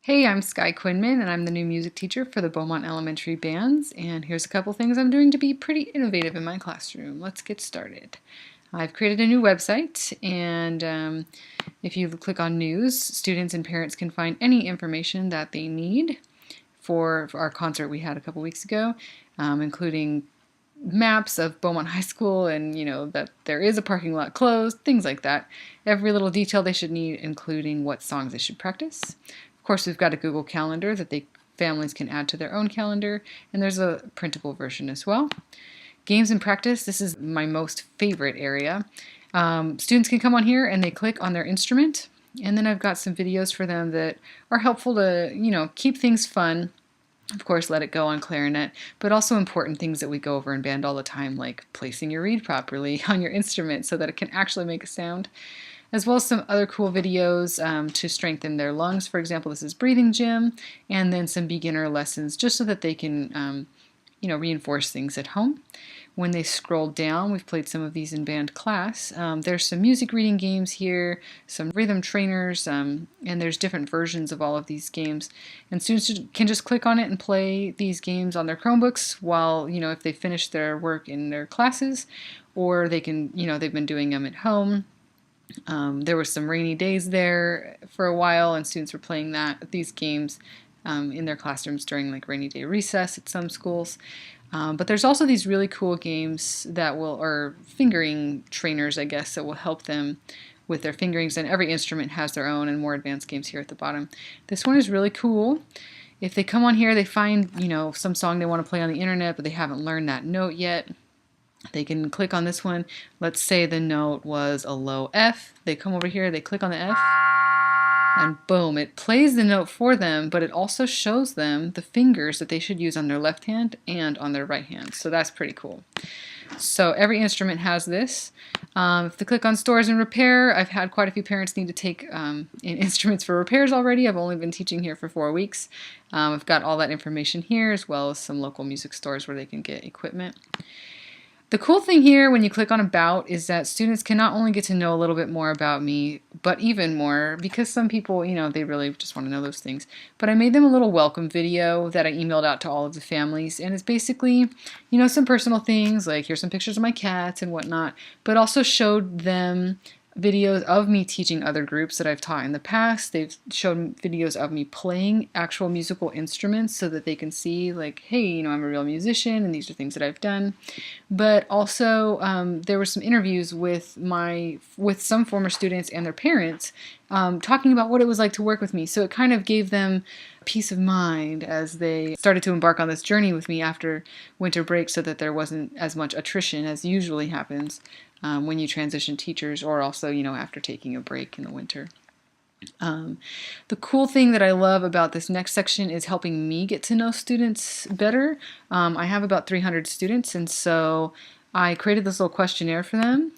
Hey, I'm Skye Quinman, and I'm the new music teacher for the Beaumont Elementary Bands, and here's a couple things I'm doing to be pretty innovative in my classroom. Let's get started. I've created a new website, and if you click on news, students and parents can find any information that they need for our concert we had a couple weeks ago, including maps of Beaumont High School and, that there is a parking lot closed, things like that. Every little detail they should need, including what songs they should practice. Of course, we've got a Google Calendar that families can add to their own calendar, and there's a printable version as well. Games and practice, this is my most favorite area. Students can come on here and they click on their instrument, and then I've got some videos for them that are helpful to, keep things fun. Of course, let it go on clarinet, but also important things that we go over in band all the time, like placing your reed properly on your instrument so that it can actually make a sound, as well as some other cool videos to strengthen their lungs. For example, this is breathing gym, and then some beginner lessons just so that they can reinforce things at home. When they scroll down, we've played some of these in band class. There's some music reading games here, some rhythm trainers, and there's different versions of all of these games. And students can just click on it and play these games on their Chromebooks while, if they finish their work in their classes, or they can, they've been doing them at home. There were some rainy days there for a while, and students were playing these games in their classrooms during like rainy day recess at some schools. But there's also these really cool games or fingering trainers, I guess, that will help them with their fingerings, and every instrument has their own, and more advanced games here at the bottom. This one is really cool. If they come on here, they find, some song they want to play on the internet, but they haven't learned that note yet. They can click on this one. Let's say the note was a low F. They come over here, they click on the F, and boom, it plays the note for them, but it also shows them the fingers that they should use on their left hand and on their right hand. So that's pretty cool. So every instrument has this. If they click on stores and repair, I've had quite a few parents need to take in instruments for repairs already. I've only been teaching here for 4 weeks. I've got all that information here, as well as some local music stores where they can get equipment. The cool thing here when you click on About is that students can not only get to know a little bit more about me, but even more, because some people, they really just want to know those things. But I made them a little welcome video that I emailed out to all of the families, and it's basically, some personal things, like here's some pictures of my cats and whatnot, but also showed them videos of me teaching other groups that I've taught in the past. They've shown videos of me playing actual musical instruments so that they can see, like, hey, I'm a real musician and these are things that I've done. But also there were some interviews with some former students and their parents talking about what it was like to work with me. So it kind of gave them peace of mind as they started to embark on this journey with me after winter break, so that there wasn't as much attrition as usually happens when you transition teachers, or also, after taking a break in the winter. The cool thing that I love about this next section is helping me get to know students better. I have about 300 students, and so I created this little questionnaire for them.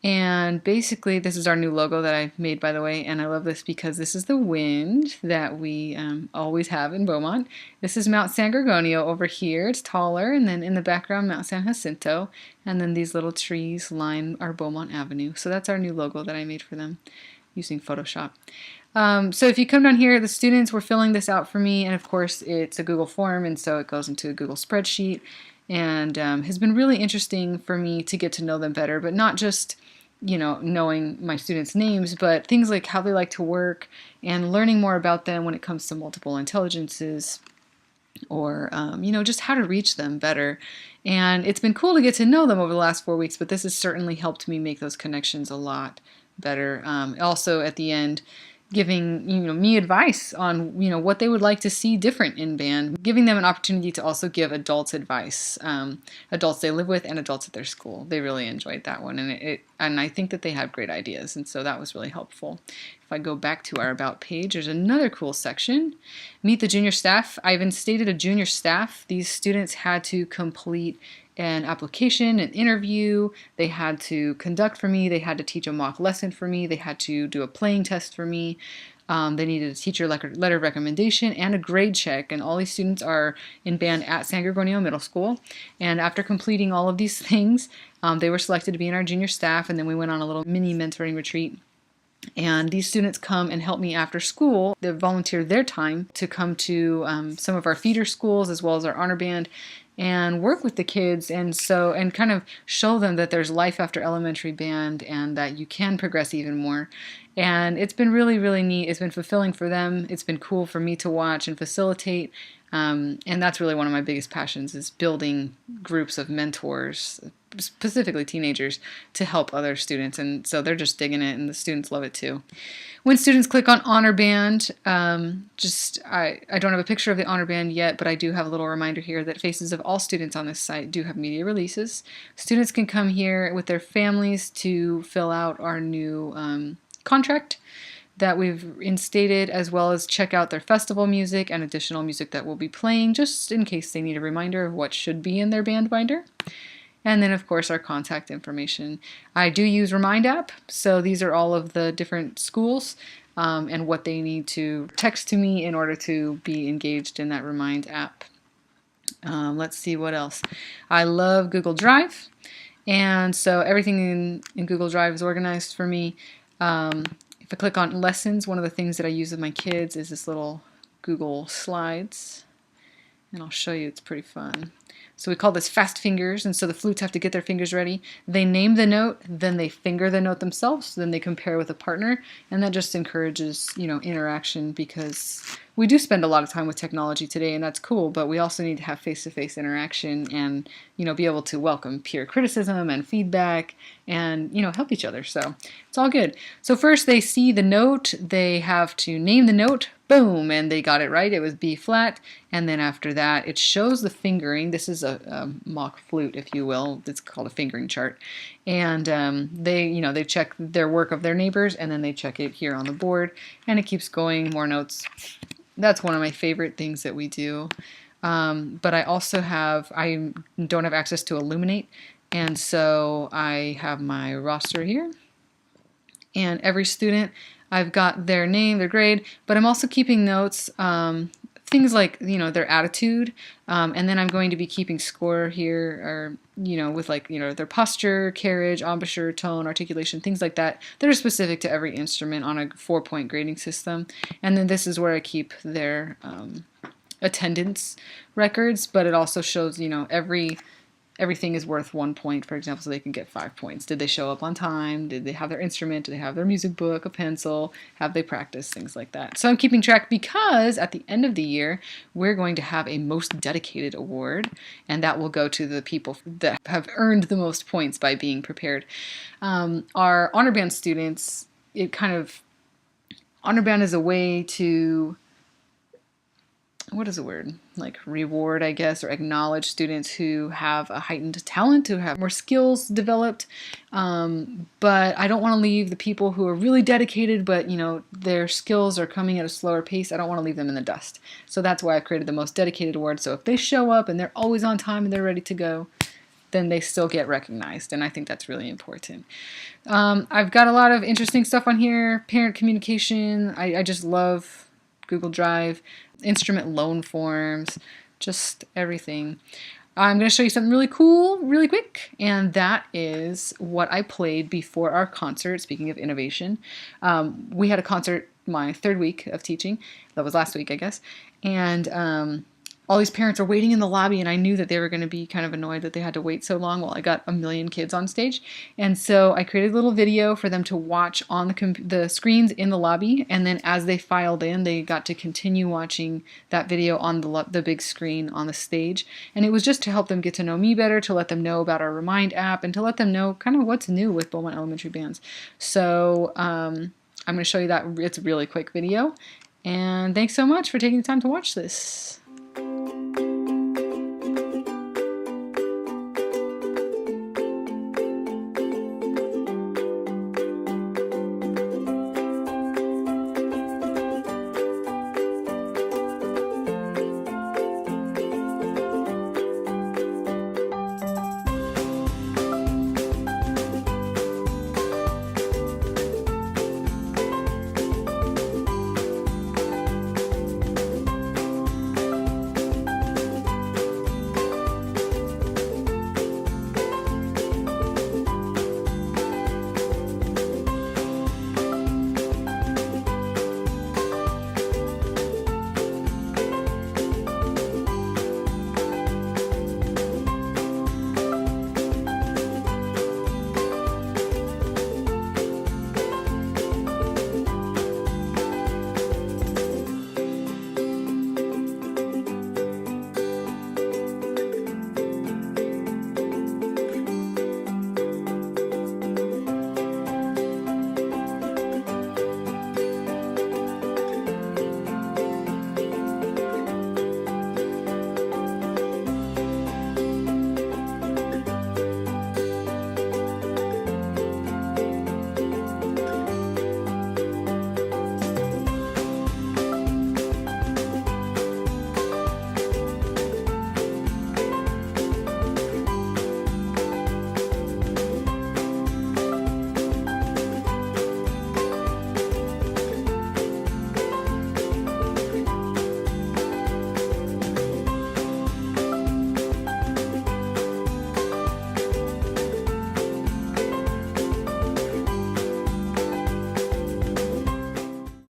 And basically, this is our new logo that I made, by the way, and I love this because this is the wind that we always have in Beaumont. This is Mount San Gorgonio over here. It's taller, and then in the background, Mount San Jacinto, and then these little trees line our Beaumont Avenue. So that's our new logo that I made for them using Photoshop. So if you come down here, the students were filling this out for me, and of course, it's a Google form, and so it goes into a Google spreadsheet, and has been really interesting for me to get to know them better, but not just knowing my students' names, but things like how they like to work and learning more about them when it comes to multiple intelligences, or just how to reach them better. And it's been cool to get to know them over the last 4 weeks, but this has certainly helped me make those connections a lot better. Also at the end, giving me advice on what they would like to see different in band, giving them an opportunity to also give adults advice, adults they live with and adults at their school. They really enjoyed that one, and I think that they had great ideas, and so that was really helpful. If I go back to our About page, there's another cool section. Meet the junior staff. I've instated a junior staff. These students had to complete an application, an interview, they had to conduct for me, they had to teach a mock lesson for me, they had to do a playing test for me, they needed a teacher letter of recommendation and a grade check, and all these students are in band at San Gorgonio Middle School. And after completing all of these things, they were selected to be in our junior staff, and then we went on a little mini mentoring retreat And these students come and help me after school. They volunteer their time to come to some of our feeder schools as well as our honor band and work with the kids and kind of show them that there's life after elementary band and that you can progress even more. And it's been really, really neat. It's been fulfilling for them. It's been cool for me to watch and facilitate. And that's really one of my biggest passions is building groups of mentors, specifically teenagers, to help other students. And so they're just digging it, and the students love it too. When students click on Honor Band, I don't have a picture of the Honor Band yet, but I do have a little reminder here that faces of all students on this site do have media releases. Students can come here with their families to fill out our new contract that we've instated, as well as check out their festival music and additional music that we'll be playing, just in case they need a reminder of what should be in their band binder. And then, of course, our contact information. I do use Remind app, so these are all of the different schools and what they need to text to me in order to be engaged in that Remind app. Let's see what else. I love Google Drive, and so everything in Google Drive is organized for me. If I click on lessons, one of the things that I use with my kids is this little Google Slides, and I'll show you, it's pretty fun. So we call this fast fingers, and so the flutes have to get their fingers ready. They name the note, then they finger the note themselves, then they compare with a partner, and that just encourages, interaction, because we do spend a lot of time with technology today, and that's cool, but we also need to have face-to-face interaction and, be able to welcome peer criticism and feedback and, help each other. So it's all good. So first they see the note, they have to name the note, boom, and they got it right. It was B flat. And then after that, it shows the fingering. This is a mock flute, if you will. It's called a fingering chart. And they check their work of their neighbors, and then they check it here on the board, and it keeps going, more notes. That's one of my favorite things that we do. But I don't have access to Illuminate, and so I have my roster here. And every student, I've got their name, their grade, but I'm also keeping notes, things like, their attitude, and then I'm going to be keeping score here, or, with their posture, carriage, embouchure, tone, articulation, things like that are specific to every instrument on a 4-point grading system. And then this is where I keep their attendance records, but it also shows, everything is worth 1 point, for example, so they can get 5 points. Did they show up on time? Did they have their instrument? Did they have their music book, a pencil? Have they practiced? Things like that. So I'm keeping track because at the end of the year, we're going to have a Most Dedicated Award, and that will go to the people that have earned the most points by being prepared. Our Honor Band students, Honor Band is a way to, what is the word? Like reward, I guess, or acknowledge students who have a heightened talent, who have more skills developed. But I don't want to leave the people who are really dedicated, but their skills are coming at a slower pace. I don't want to leave them in the dust. So that's why I've created the Most Dedicated Award. So if they show up and they're always on time and they're ready to go, then they still get recognized, and I think that's really important. I've got a lot of interesting stuff on here. Parent communication. I just love Google Drive. Instrument loan forms, just everything. I'm going to show you something really cool, really quick, and that is what I played before our concert. Speaking of innovation, we had a concert my 3rd week of teaching. That was last week, I guess, and all these parents are waiting in the lobby, and I knew that they were going to be kind of annoyed that they had to wait so long while I got a million kids on stage. And so I created a little video for them to watch on the screens in the lobby, and then as they filed in, they got to continue watching that video on the big screen on the stage. And it was just to help them get to know me better, to let them know about our Remind app, and to let them know kind of what's new with Beaumont Elementary Bands. So I'm going to show you that. It's a really quick video. And thanks so much for taking the time to watch this.